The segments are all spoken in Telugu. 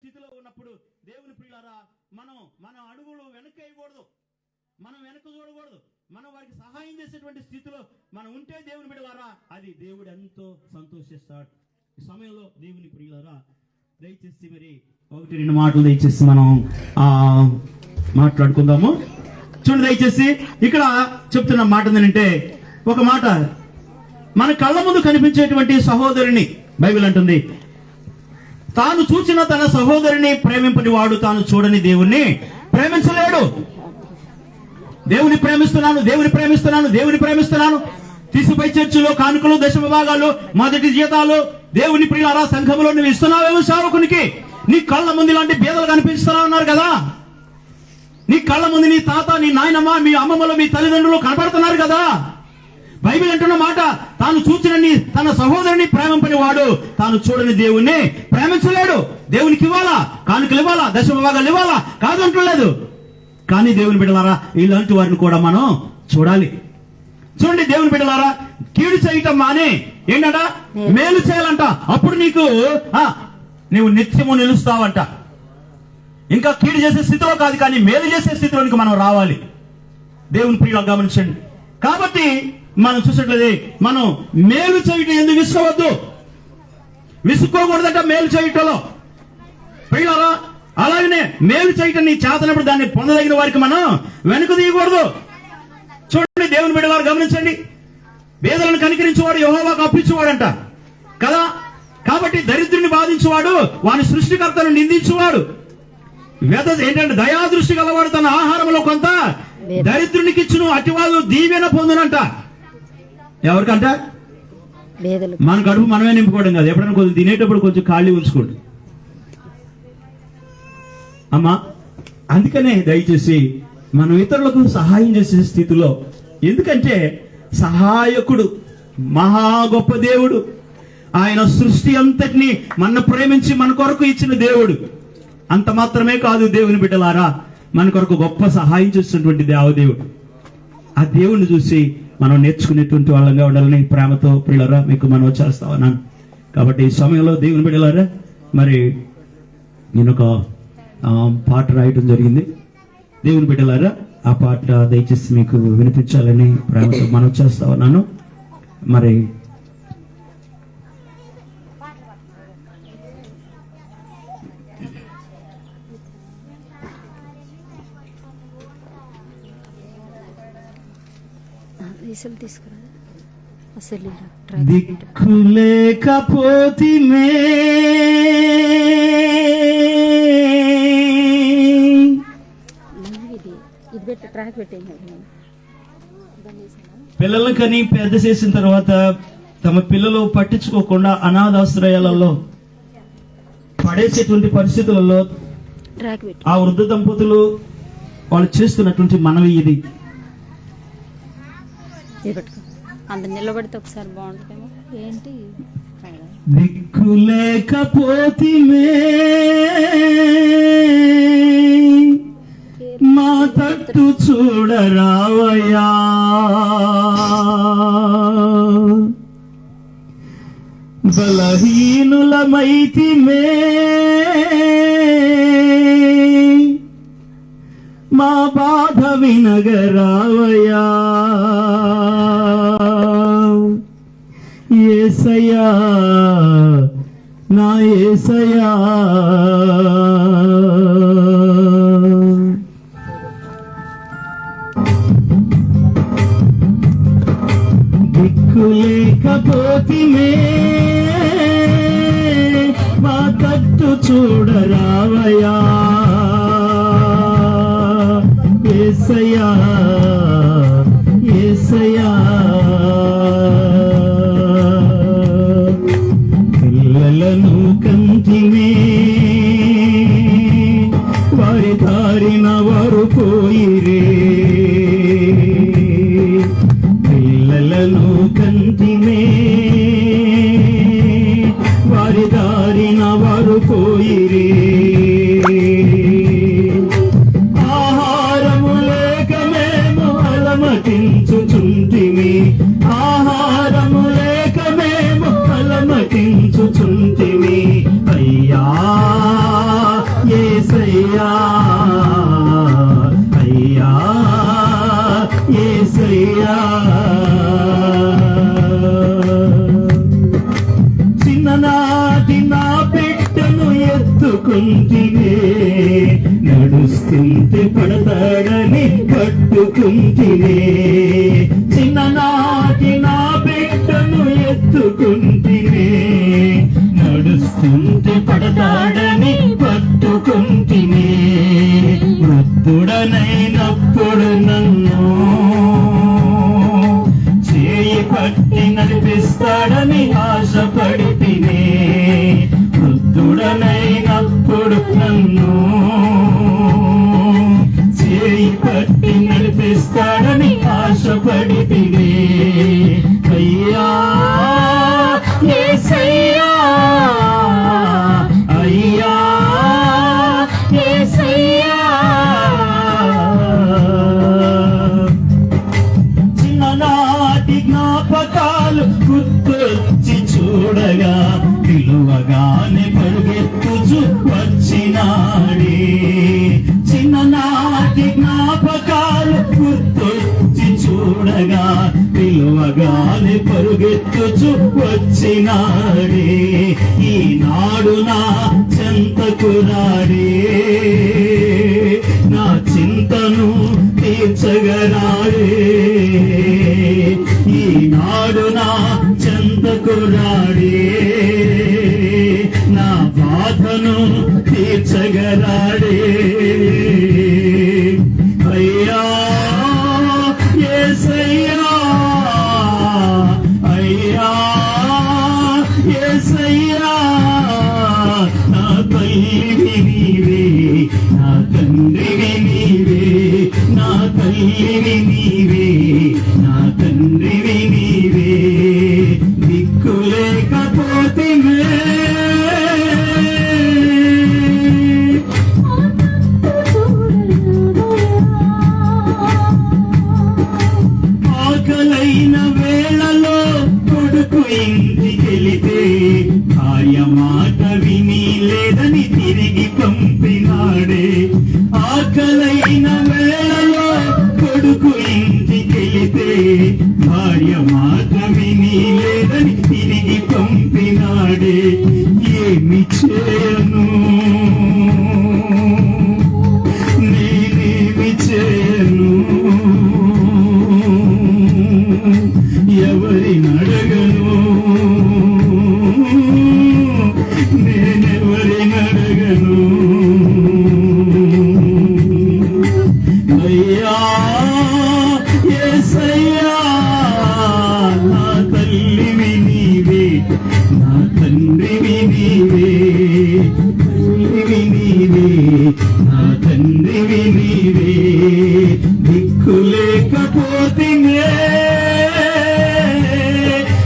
స్థితిలో ఉన్నప్పుడు దేవుని ప్రియులారా మన అడుగులు వెనక్కి వేయకూడదు, మనం వెనక్కి చూడకూడదు. మనం వారికి సహాయం చేసేటువంటి స్థితిలో మనం ఉంటే దేవుని బిడ్డలారా అది దేవుడు ఎంతో సంతోషిస్తాడు. ఈ సమయంలో దేవుని ప్రియులారా దయచేసి మరి 1-2 మాటలు దయచేసి మనం మాట్లాడుకుందాము. చూడండి, దయచేసి ఇక్కడ చెప్తున్న మాట ఏంటంటే, ఒక మాట, మన కళ్ళ ముందు కనిపించేటువంటి సహోదరుని బైబిల్ అంటుంది, తాను చూచిన తన సహోదరిని ప్రేమింపని వాడు తాను చూడని దేవుణ్ణి ప్రేమించలేడు. దేవుని ప్రేమిస్తున్నాను, దేవుని ప్రేమిస్తున్నాను, దేవుని ప్రేమిస్తున్నాను. తీసుపై చర్చిలో కానుకలు, దశమ భాగాలు, మొదటి జీతాలు దేవుని ప్రియులారా సంఘములో నువ్వు ఇస్తున్నావేమో సేవకునికి. నీ కళ్ళ ముందు ఇలాంటి బేదలు కనిపిస్తున్నా ఉన్నారు కదా, నీ కళ్ళ ముందు నీ తాత, నీ నాయనమ్మ, మీ అమ్మమ్మలు, మీ తల్లిదండ్రులు కనపడుతున్నారు కదా. బైబిల్ అంటున్న మాట, తాను చూచిన తన సహోదరుని ప్రేమింపని వాడు తాను చూడని దేవుణ్ణి ప్రేమించలేడు. దేవునికి ఇవ్వాలా, కానుకలు ఇవ్వాలా, దశమ భాగాలు ఇవ్వాలా కాదంటలేదు. కానీ దేవుని బిడ్డలారా ఇలాంటి వారిని కూడా మనం చూడాలి. చూడండి దేవుని బిడ్డలారా, కీడు చేయటం మానే ఏంటంట, మేలు చేయాలంట. అప్పుడు నీవు నిత్యము నిలుస్తావంట. ఇంకా కీడు చేసే స్థితిలో కాదు, కానీ మేలు చేసే స్థితిలోనికి మనం రావాలి. దేవుని ప్రియులు గమనించండి. కాబట్టి మనం చూసినట్లయితే మనం మేలు చేయటం ఎందుకు విసుకోవద్దు, విసుకోకూడదంట మేలు చేయటంలో ప్రియులారా. అలాగనే మేలు చేయటం నీ చేతనప్పుడు దాన్ని పొందదగిన వారికి మనం వెనుక తీయకూడదు. చూడండి దేవుని బిడ్డలారు గమనించండి, పేదలను కనికరించేవాడు యెహోవాకు అప్పించేవాడంట కదా. కాబట్టి దరిద్రుని బాధించేవాడు వాని సృష్టికర్తను నిందించేవాడు. ఏంటంటే దయాదృష్టి గలవాడు తన ఆహారంలో కొంత దరిద్రునికి ఇచ్చును, అటివాళ్ళు దీవెన పొందునంట. ఎవరికంట? మన కడుపు మనమే నింపుకోవడం కాదు, ఎప్పుడైనా కొంచెం తినేటప్పుడు కొంచెం ఖాళీ ఉంచుకోండి అమ్మా. అందుకనే దయచేసి మనం ఇతరులకు సహాయం చేసే స్థితిలో, ఎందుకంటే సహాయకుడు మహా గొప్ప దేవుడు, ఆయన సృష్టి అంతటినీ మన ప్రేమించి మన కొరకు ఇచ్చిన దేవుడు. అంత మాత్రమే కాదు దేవుని బిడ్డలారా, మన కొరకు గొప్ప సహాయం చేస్తున్నటువంటి దేవదేవుడు. ఆ దేవుణ్ణి చూసి మనం నేర్చుకునేటువంటి వాళ్ళంగా ఉండాలని ప్రేమతో ప్రియులారా మీకు మనం చేస్తా ఉన్నాను. కాబట్టి ఈ సమయంలో దేవుని బిడ్డలారా మరి నేను ఒక పాట రాయటం జరిగింది. దేవుని బిడ్డలారా ఆ పాట దయచేసి మీకు వినిపించాలని ప్రేమతో మనం చేస్తా ఉన్నాను. మరి దిక్కులేకపోతిమే పిల్లలను కని పెద్ద చేసిన తర్వాత తమ పిల్లలు పట్టించుకోకుండా అనాథాశ్రయాలలో పడేసేటువంటి పరిస్థితులలో ఆ వృద్ధ దంపతులు వాళ్ళు చేస్తున్నటువంటి మనవి ఇది. నిలబడితే ఒకసారి బాగుంటుందేమో. ఏంటి దిక్కులేకపోతిమే మా తట్టు చూడరావయ్యా, బలహీనులమైతిమే మా బాధ వినగరావయ్యా, యేసయ్యా నా యేసయ్యా. దిక్కులేకపోతిమే మా తట్టు చూడరావయ్యా, యేసయ్యా యేసయ్యా. పిల్లలను కంటినే వారి దారిన వారు పోయిరే, పిల్లలను కంటినే వారి దారిన వారు పోయిరే. ఆహారము లేక మేము అలమటించుచుంటిమి, ఆహారము లేక మేము అలమటించుచుంటిమి అయ్యా, యేసయ్యా అయ్యా యేసయ్యా. చిన్ననాటి నా బిడ్డను ఎత్తుకుంటినే, నడుస్తుంటే పడతాడని పట్టుకుంటినే. చిన్ననాటి నా బిడ్డను ఎత్తుకుంటినే, నడుస్తుంటే పడతాడని పట్టుకుంటినే. వృద్ధుడనైనప్పుడు నన్ను చేయి పట్టి నడిపిస్తాడని ఆశపడితినే. వృద్ధుడనైనప్పుడు నన్ను చేయి పట్టి నడిపిస్తాడని ఆశపడితినే. అయ్యా యేసయ్యా అయ్యా యేసయ్యా. చిన్ననాటి జ్ఞాపకాలు గుర్తొచ్చి చూడగా, పిలువగానే పరుగెత్తుచు వచ్చినాడే. చిన్ననాటి జ్ఞాపకాలు గుర్తొచ్చి చూడగా, పిలువగానే పరుగెత్తుచు వచ్చినాడే. ఈనాడు నా చెంతకు రాడే, నా చింతను తీర్చగరాడే. ఈనాడు నా చెంతకు రాడే, నా బాధను తీర్చగరాడే. అయ్యా యేసయ్యా అయ్యా యేసయ్యా. నా తల్లివి నీవే, నా తండ్రివి నీవే, నా తల్లివి నీవే, నా తండ్రివి నీవే. దిక్కులేకపోతే ఆకలైన వేళలో కొడుకు ఇంటికెళితే, భార్య మాట విని లేదని తిరిగి పంపినాడే. ఆకలైన వేళలో కొడుకు ఇంటికెళితే, భార్య మాట విని లేదని తిరిగి పంపినాడే. ఏమి చేయను నేనేమి చేయను, ఎవరిని అడగను నేనెవరిని అడగను. అయ్యా యేసయ్యా నా తల్లివి నీవే, నా తండ్రివి నీవే, తల్లివి నీవే, నా తండ్రివి నీవే. దిక్కులేకపోతే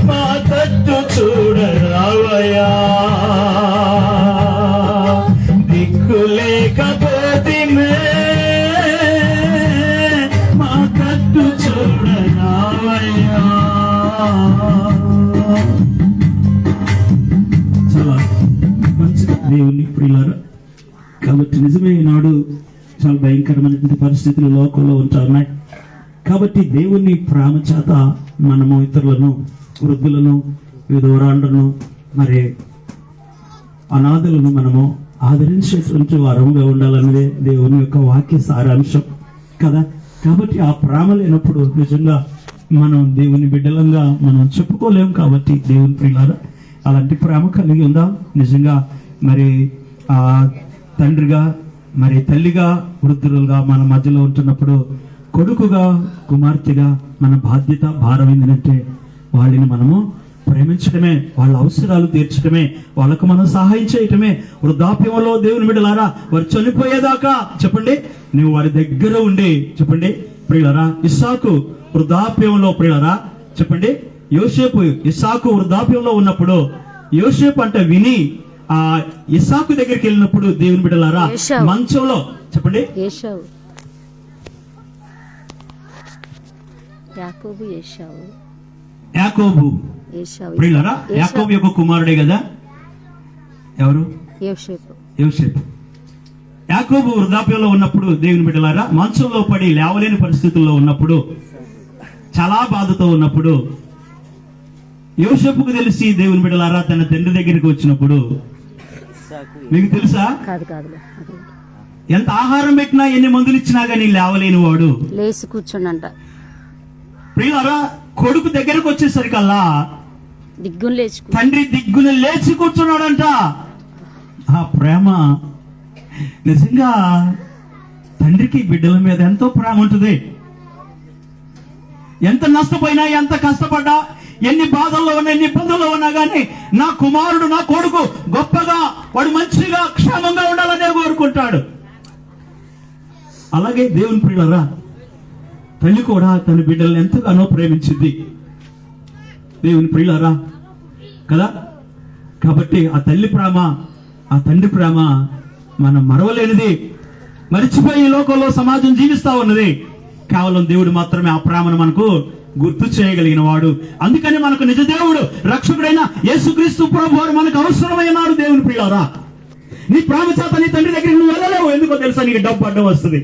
మా తట్టు చూడరావయ్యా. దిక్కులేకపోతే మా తట్టు చూడరావయ్యా. చాలా మంచిది దేవుని ప్రియులారా. కాబట్టి నిజమే ఈనాడు చాలా భయంకరమైనటువంటి పరిస్థితులు లోకంలో ఉంటున్నాయి. కాబట్టి దేవుని ప్రేమ చేత మనము ఇతరులను, వృద్ధులను, విధవరాండ్లను, మరి అనాథులను మనము ఆదరించేటువంటి వారముగా ఉండాలన్నదే దేవుని యొక్క వాక్య సారాంశం కదా. కాబట్టి ఆ ప్రేమ లేనప్పుడు నిజంగా మనం దేవుని బిడ్డలంగా మనం చెప్పుకోలేం. కాబట్టి దేవుని ప్రియులారా అలాంటి ప్రేమ కలిగి ఉందాం. నిజంగా మరి ఆ తండ్రిగా, మరి తల్లిగా, వృద్ధులుగా మన మధ్యలో ఉంటున్నప్పుడు, కొడుకుగా, కుమార్తెగా మన బాధ్యత, భారం ఏంటంటే వాళ్ళని మనము ప్రేమించడమే, వాళ్ళ అవసరాలు తీర్చడమే, వాళ్ళకు మనం సహాయం చేయటమే. వృద్ధాప్యంలో దేవుని బిడ్డలారా వారు చనిపోయేదాకా చెప్పండి నువ్వు వారి దగ్గర ఉండి, చెప్పండి ప్రియులరా, ఇస్సాకు వృద్ధాప్యంలో, ప్రియులరా చెప్పండి, యోసేపు ఇస్సాకు వృద్ధాప్యంలో ఉన్నప్పుడు యోసేపు అంటే విని ఆ ఇస్సాకు దగ్గరికి వెళ్ళినప్పుడు దేవుని బిడ్డలారా మంచంలో, చెప్పండి యాకోబు ప్రియులరా, యాకోబు యొక్క కుమారుడే కదా. ఎవరు? యోసేపు. యాకోబు వృద్ధాప్యంలో ఉన్నప్పుడు దేవుని బిడ్డలారా, మంచంలో పడి లేవలేని పరిస్థితుల్లో ఉన్నప్పుడు, చాలా బాధతో ఉన్నప్పుడు, యోసేపుకు తెలిసి దేవుని బిడ్డలారా తన తండ్రి దగ్గరికి వచ్చినప్పుడు, మీకు తెలుసా కాదులే ఎంత ఆహారం పెట్టినా ఎన్ని మందులు ఇచ్చినా గానీ లేవలేని వాడు లేచి కూర్చోండంట. ప్రియులారా, కొడుకు దగ్గరకు వచ్చేసరికల్లా దిగ్గును లేచి తండ్రి దిగ్గున లేచి కూర్చున్నాడంట. ఆ ప్రేమ నిజంగా తండ్రికి బిడ్డల మీద ఎంతో ప్రేమ ఉంటుంది. ఎంత నష్టపోయినా, ఎంత కష్టపడ్డా, ఎన్ని బాధల్లో ఉన్నా, ఎన్ని ఇబ్బందుల్లో ఉన్నా గానీ నా కుమారుడు, నా కొడుకు గొప్పగా, వాడు మంచిగా క్షేమంగా ఉండాలనే కోరుకుంటాడు. అలాగే దేవుని ప్రియులారా, తల్లి కూడా తన బిడ్డలను ఎంతగానో ప్రేమించింది. దేవుని ప్రియులారా కదా. కాబట్టి ఆ తల్లి ప్రేమ, ఆ తండ్రి ప్రేమ మనం మరవలేనిది. మరిచిపోయి ఈ లోకంలో సమాజం జీవిస్తా ఉన్నది. కేవలం దేవుడు మాత్రమే ఆ ప్రేమను మనకు గుర్తు చేయగలిగిన వాడు. అందుకని మనకు నిజ దేవుడు, రక్షకుడైన యేసుక్రీస్తు ప్రభు వారు మనకు అవసరమైనాడు. దేవుని ప్రియులారా, నీ ప్రేమ చేత నీ తండ్రి దగ్గరికి నువ్వు వెళ్ళలేవు. ఎందుకో తెలుసా? నీకు డబ్బు అడ్డం వస్తుంది.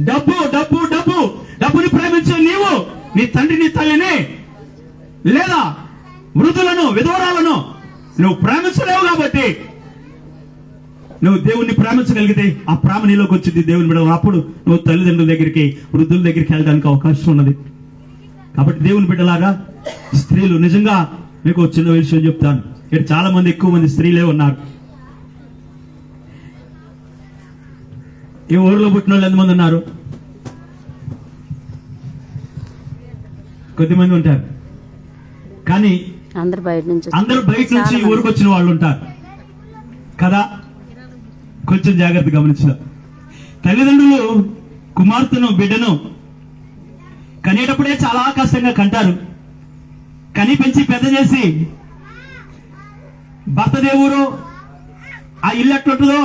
డబ్బు డబ్బు డబ్బు డబ్బుని ప్రేమించే నీవు నీ తండ్రిని, తల్లిని, లేదా వృద్ధులను, విధవరాలను నువ్వు ప్రేమించలేవు. కాబట్టి నువ్వు దేవుణ్ణి ప్రేమించగలిగితే ఆ ప్రేమ నీలోకి వచ్చింది. దేవుని బిడ్డ, అప్పుడు నువ్వు తల్లిదండ్రుల దగ్గరికి, వృద్ధుల దగ్గరికి వెళ్ళడానికి అవకాశం ఉన్నది. కాబట్టి దేవుని బిడ్డలాగా స్త్రీలు, నిజంగా మీకు చిన్న విషయం చెప్తాను. ఇక్కడ చాలా మంది, ఎక్కువ మంది స్త్రీలే ఉన్నారు. ఈ ఊరిలో పుట్టిన వాళ్ళు ఎంతమంది ఉన్నారు? కొద్దిమంది ఉంటారు. కానీ అందరు బయట నుంచి ఈ ఊరికి వచ్చిన వాళ్ళు ఉంటారు కదా. కొంచెం జాగ్రత్త గమనించిన తల్లిదండ్రులు కుమార్తెను, బిడ్డను కనేటప్పుడే చాలా కష్టంగా కంటారు. కని పెంచి పెద్ద చేసి భర్త దేవురు, ఆ ఇల్లు ఎట్లుంటుందో,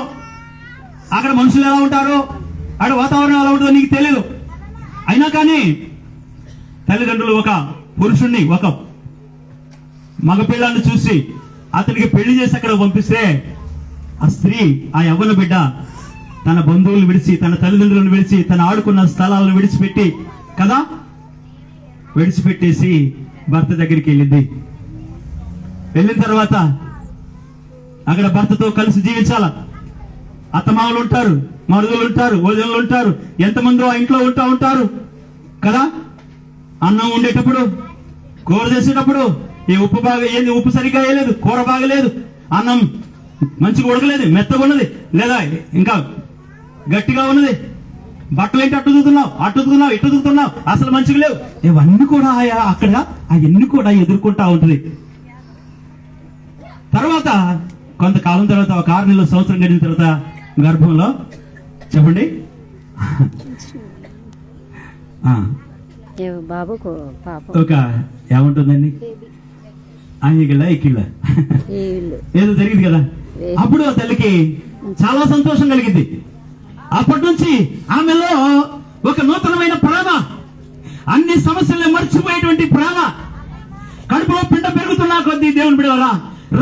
అక్కడ మనుషులు ఎలా ఉంటారో, అక్కడ వాతావరణం ఎలా ఉంటుందో నీకు తెలియదు. అయినా కానీ తల్లిదండ్రులు ఒక పురుషుణ్ణి, ఒక మగపిల్లాన్ని చూసి అతనికి పెళ్లి చేసి అక్కడ పంపిస్తే, ఆ స్త్రీ, ఆ యవ్వన బిడ్డ తన బంధువులను విడిచి, తన తల్లిదండ్రులను విడిచి, తన ఆడుకున్న స్థలాలను విడిచిపెట్టి కదా, విడిచిపెట్టేసి భర్త దగ్గరికి వెళ్ళింది. వెళ్ళిన తర్వాత అక్కడ భర్తతో కలిసి జీవించాల. అత్తమామలు ఉంటారు, మరుదులు ఉంటారు, వదినలు ఉంటారు, ఎంతమందో ఆ ఇంట్లో ఉంటారు కదా. అన్నం ఉండేటప్పుడు, కూర చేసేటప్పుడు ఈ ఉప్పు ఉప్పు సరిగ్గా వేయలేదు, కూర బాగలేదు, అన్నం మంచిగా ఉడకలేదు, మెత్తగా ఉన్నది, లేదా ఇంకా గట్టిగా ఉన్నది, బట్టలు ఏంటి అట్టుతున్నావు, ఇటు దిగుతున్నావు, అసలు మంచిగా లేవు. ఇవన్నీ కూడా అక్కడ అవన్నీ కూడా ఎదుర్కొంటా ఉంటుంది. తర్వాత కొంతకాలం తర్వాత, ఒక 6 నెలల, సంవత్సరం గడిచిన తర్వాత గర్భంలో, చెప్పండి, ఒక ఏముంటుందండి, ఇకిళ్ళ ఏదో జరిగింది కదా. అప్పుడు ఆ తల్లికి చాలా సంతోషం కలిగింది. అప్పటి నుంచి ఆమెలో ఒక నూతనమైన ప్రేమ, అన్ని సమస్యల్ని మర్చిపోయేటువంటి ప్రేమ, కడుపులో పిండ పెరుగుతున్నా కొద్దీ దేవుని బిడ్డలారా,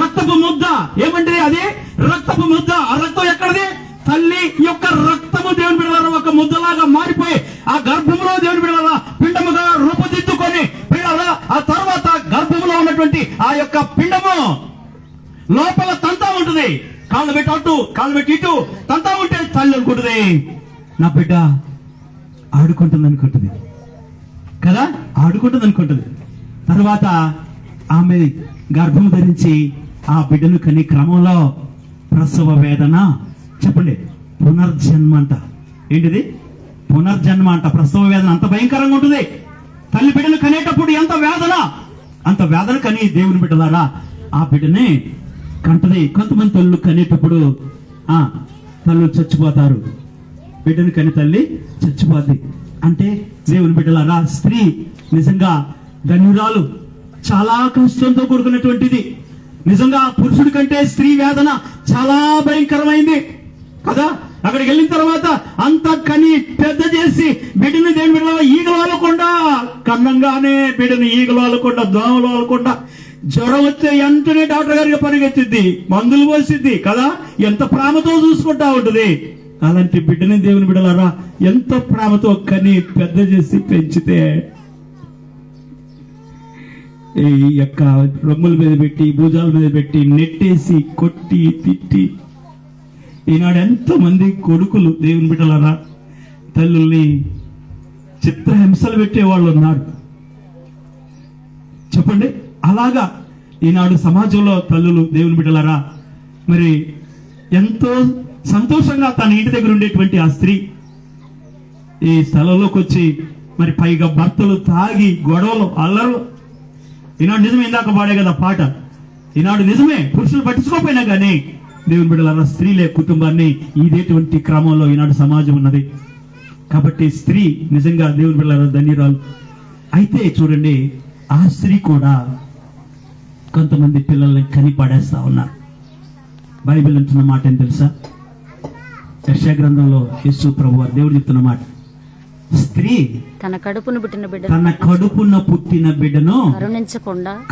రక్తపు ముద్ద, ఏమంటే అది రక్తపు ముద్ద. ఆ రక్తం ఎక్కడిది? తల్లి యొక్క రక్తము దేవుని బిడ్డలారా ఒక ముద్దలాగా మారిపోయి ఆ గర్భంలో దేవుని బిడ్డలారా పిండముగా రూపుదిద్దుకొని, బిడ్డలారా ఆ తర్వాత గర్భంలో ఉన్నటువంటి ఆ యొక్క పిండము లోపల తంతా ఉంటుంది. కాళ్ళు పెట్టి అటు, కాళ్ళు పెట్టి ఇటు తంతా ఉంటే తల్లి అనుకుంటుంది, నా బిడ్డ ఆడుకుంటుంది అనుకుంటుంది కదా, ఆడుకుంటుంది అనుకుంటుంది. తర్వాత ఆమె గర్భం ధరించి ఆ బిడ్డను కని క్రమంలో ప్రసవ వేదన, చెప్పండి, పునర్జన్మ అంట. ఏంటిది? పునర్జన్మ అంట. ప్రసవ వేదన అంత భయంకరంగా ఉంటుంది. తల్లి బిడ్డను కనేటప్పుడు ఎంత వేదన, అంత వేదన కని దేవుని బిడ్డలారా ఆ బిడ్డని కంటది. కొంతమంది తల్లు కనేటప్పుడు తల్లు చచ్చిపోతారు, బిడ్డను కని తల్లి చచ్చిపోద్ది. అంటే దేవుని బిడ్డలారా స్త్రీ నిజంగా ధన్యురాలు. చాలా కష్టంతో కూడుకున్నటువంటిది. నిజంగా పురుషుడి కంటే స్త్రీ వేదన చాలా భయంకరమైంది కదా. అక్కడికి వెళ్ళిన తర్వాత అంత కని పెద్ద చేసి బిడ్డని దేవుని బిడ్డలో ఈగలు వాలకుండా, కన్నంగానే బిడ్డని ఈగలు వాలకుండా, దోమలు వాలకుండా జ్వరం వస్తే వెంటనే డాక్టర్ గారికి పరిగెత్తిద్ది, మందులు పోసిద్ది కదా, ఎంత ప్రేమతో చూసుకుంటా ఉంటుంది. అలాంటి బిడ్డని దేవుని బిడ్డలారా ఎంత ప్రేమతో కని పెద్ద చేసి పెంచితే ఈ యొక్క రొమ్ముల మీద పెట్టి భుజాల మీద పెట్టి నెట్టేసి కొట్టి తిట్టి ఈనాడు ఎంతో మంది కొడుకులు దేవుని బిడ్డలారా తల్లుల్ని చిత్రహింసలు పెట్టే వాళ్ళు ఉన్నారు. చెప్పండి, అలాగా ఈనాడు సమాజంలో తల్లులు దేవుని బిడ్డలారా మరి ఎంతో సంతోషంగా తన ఇంటి దగ్గర ఉండేటువంటి ఆ స్త్రీ ఈ స్థలంలోకి వచ్చి మరి పైగా భర్తలు తాగి గొడవలు అల్లర్లు. ఈనాడు నిజమే, ఇందాక పాడే కదా పాట, ఈనాడు నిజమే పురుషులు పట్టించుకోకపోయినా కానీ దేవుని బిడ్డలారా స్త్రీలే కుటుంబాన్ని ఇదేటువంటి క్రమంలో ఈనాడు సమాజం ఉన్నది. కాబట్టి స్త్రీ నిజంగా దేవుని బిడ్డలారా ధన్యురాలు. అయితే చూడండి, ఆ స్త్రీ కూడా కొంతమంది పిల్లల్ని కని పడేస్తా ఉన్నారు. బైబిల్ అంటున్న మాట ఏం తెలుసా? యెషయా గ్రంథంలో యేసు ప్రభువారు దేవుడు చెప్తున్న మాట, స్త్రీ తన కడుపున పుట్టిన బిడ్డను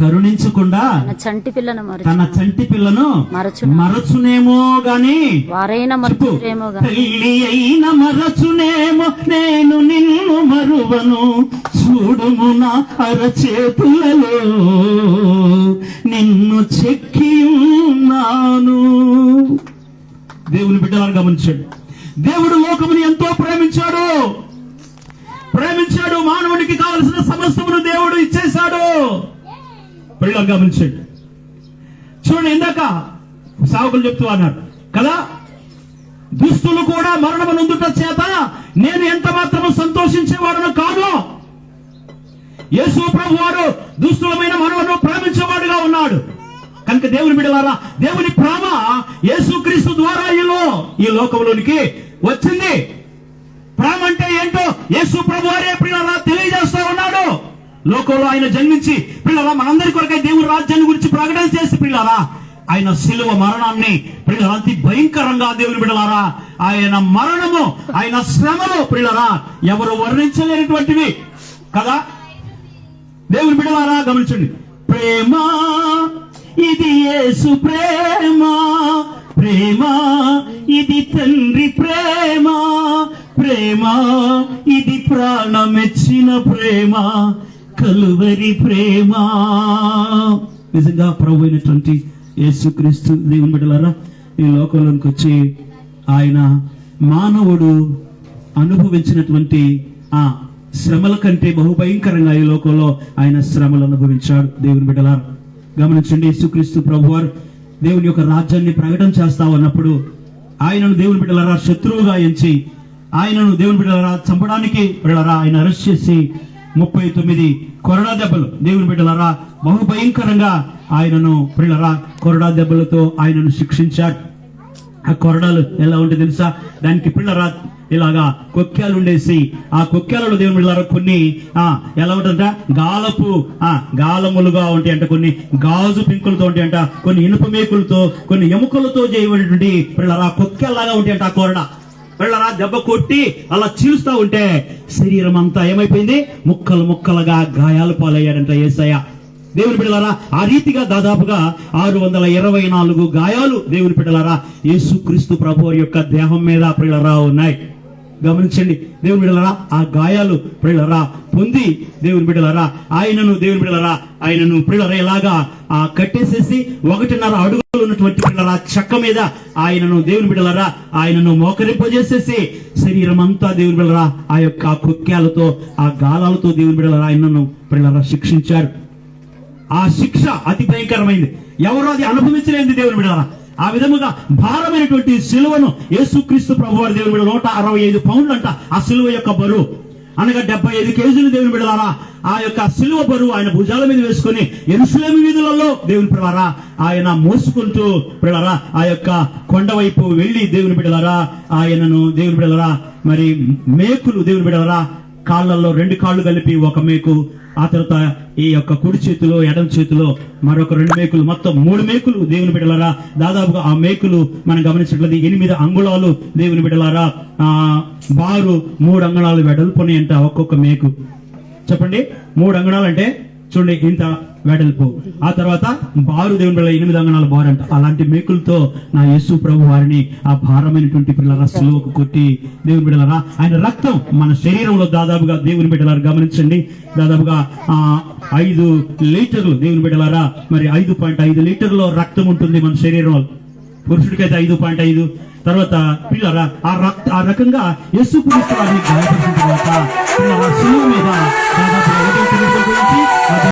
కరుణించకుండా తన చంటి పిల్లను మరచునేమో గాని తల్లి అయిన మరచునేమో నేను నిన్ను మరువను, చూడుము నా అరచేతులలో నిన్ను చెక్కియున్నాను. దేవుని బిడ్డలను గమనించాడు. దేవుడు లోకముని ఎంతో ప్రేమించాడు. మానవుడికి కావలసిన సమస్తమును దేవుడు ఇచ్చేశాడు. పిల్లలు గమనించండి. చూడండి, ఇందాక సావుకులు చెప్తూ అన్నారు కదా, దుస్తులు కూడా మరణము నొందుట చేత నేను ఎంత మాత్రము సంతోషించేవాడును కాదు. యేసు ప్రభువారు దుస్తులమైన మనవను ప్రేమించేవాడుగా ఉన్నాడు. కనుక దేవుని బిడ్డలారా దేవుని ప్రేమ యేసుక్రీస్తు ద్వారా ఈ లోకంలోనికి వచ్చింది. ప్రేమ అంటే ఏంటో యేసు ప్రభువారే పిల్లలా తెలియజేస్తా ఉన్నాడు. లోకంలో ఆయన జన్మించి పిల్లలా మనందరి కొరకై దేవుని రాజ్యాన్ని గురించి ప్రకటన చేసి పిల్లలా ఆయన శిలువ మరణాన్ని పిల్లల అతి భయంకరంగా దేవుని బిడ్డలారా ఆయన మరణము ఆయన శ్రమలో పిల్లలా ఎవరు వర్ణించలేనటువంటివి కదా. దేవుని బిడ్డలారా గమనించండి, ప్రేమ ఇది యేసు ప్రేమ, ప్రేమ ఇది తండ్రి ప్రేమ, ప్రేమ ఇది ప్రాణమెచ్చిన ప్రేమ, కలువరి ప్రేమ. నిజంగా ప్రభు అయినటువంటి యేసుక్రీస్తు దేవుని బిడ్డలారా ఈ లోకంలోకి వచ్చి ఆయన మానవుడు అనుభవించినటువంటి ఆ శ్రమల కంటే బహుభయంకరంగా ఈ లోకంలో ఆయన శ్రమలు అనుభవించాడు. దేవుని బిడ్డలారా గమనించండి, యేసుక్రీస్తు ప్రభువారు దేవుని యొక్క రాజ్యాన్ని ప్రకటన చేస్తా ఉన్నప్పుడు ఆయనను దేవుని బిడ్డలారా శత్రువుగా ఎంచి ఆయనను దేవుని బిడ్డలారా చంపడానికి బిడ్డలారా ఆయన అరెస్ట్ చేసి 39 కొరడా దెబ్బలు దేవుని బిడ్డలారా బహుభయంకరంగా ఆయనను బిడ్డలారా కొరడా దెబ్బలతో ఆయనను శిక్షించాడు. ఆ కొరడాలు ఎలా ఉంటే తెలుసా? దానికి పిల్లరా ఇలాగా కొక్కాలు ఉండేసి ఆ కొక్కాలలో దేవుని బిడ్డలారా కొన్ని ఎలా ఉంటుందంట, గాలములుగా ఉంటాయి అంట, కొన్ని గాజు పింకులతో ఉంటాయి అంట, కొన్ని ఇనుప మేకులతో కొన్ని ఎముకలతో చేయబడినటువంటి పిల్లరా కొక్కెల్లాగా ఉంటాయి అంట. ఆ కొరడ పిల్లరా దెబ్బ కొట్టి అలా చీలుస్తా ఉంటే శరీరం అంతా ఏమైపోయింది, ముక్కలు ముక్కలుగా గాయాలు పాలయ్యాడంట యేసయ్య. దేవుని బిడ్డలారా ఆ రీతిగా దాదాపుగా 624 గాయాలు దేవుని బిడ్డలారా యేసుక్రీస్తు ప్రభువారి యొక్క దేహం మీద పిల్లరా ఉన్నాయి. గమనించండి దేవుని బిడ్డలారా ఆ గాయాలు పిల్లరా పొంది దేవుని బిడ్డలారా ఆయనను దేవుని బిడ్డలారా ఆయనను పిల్లరా ఇలాగా కట్టేసేసి 1.5 అడుగులు ఉన్నటువంటి పిల్లరా చెక్క మీద ఆయనను దేవుని బిడ్డలారా ఆయనను మోకరింపజేసేసి శరీరం అంతా దేవుని బిడ్డలారా ఆ యొక్క కొక్కాలతో ఆ గాలాలతో దేవుని బిడ్డలారా ఆయనను పిల్లరా శిక్షించారు. ఆ శిక్ష అతి భయంకరమైంది, ఎవరో అది అనుభవించలేంది దేవుని బిడ్డలారా. ఆ విధముగా భారమైనటువంటి సిలువను యేసుక్రీస్తు ప్రభువారి దేవుని బిడ్డ 165 పౌండ్లు అంట ఆ సిలువ యొక్క బరువు, అనగా 75 కేజీలు దేవుని బిడ్డలారా ఆ యొక్క సిలువ బరువు ఆయన భుజాల మీద వేసుకుని యెరూషలేము వీధులలో దేవుని బిడ్డలారా ఆయన మోసుకుంటూ బిడ్డలారా ఆ యొక్క కొండ వైపు వెళ్లి దేవుని బిడ్డలారా ఆయనను దేవుని బిడ్డలారా మరి మేకులు దేవుని బిడ్డలారా కాళ్ళల్లో 2 కాళ్ళు కలిపి ఒక మేకు, ఆ తర్వాత ఈ యొక్క కుడి చేతిలో ఎడమ చేతిలో మరొక 2 మేకులు, మొత్తం 3 మేకులు దేవుని బిడ్డలారా. దాదాపుగా ఆ మేకులు మనం గమనించినట్లయితే 8 అంగుళాలు దేవుని బిడ్డలారా బారు 3 అంగుళాలు వెడల్పుని అంట ఒక్కొక్క మేకు. చెప్పండి, 3 అంగుళాలు అంటే చూడండి ఇంత వెడల్పు. ఆ తర్వాత బారు దేవుని బిడ్డల 8 అంగళాల బారు అంట. అలాంటి మేకులతో నా యేసు ప్రభు వారిని ఆ భారమైనటువంటి పిల్లల సిలువకు కొట్టి, దేవుని బిడ్డలారా ఆయన రక్తం మన శరీరంలో దాదాపుగా, దేవుని బిడ్డలారా గమనించండి, దాదాపుగా 5 లీటర్లు, దేవుని బిడ్డలారా మరి 5.5 లీటర్ల రక్తం ఉంటుంది మన శరీరంలో. పురుషుడికైతే 5.5. తర్వాత పిల్లరా ఆ రకంగా యేసు క్రీస్తు వారిని గాయపరిచిన తర్వాత పిల్లల సిలువ మీద దాదాపు 1 కిలోమీటర్ గురించి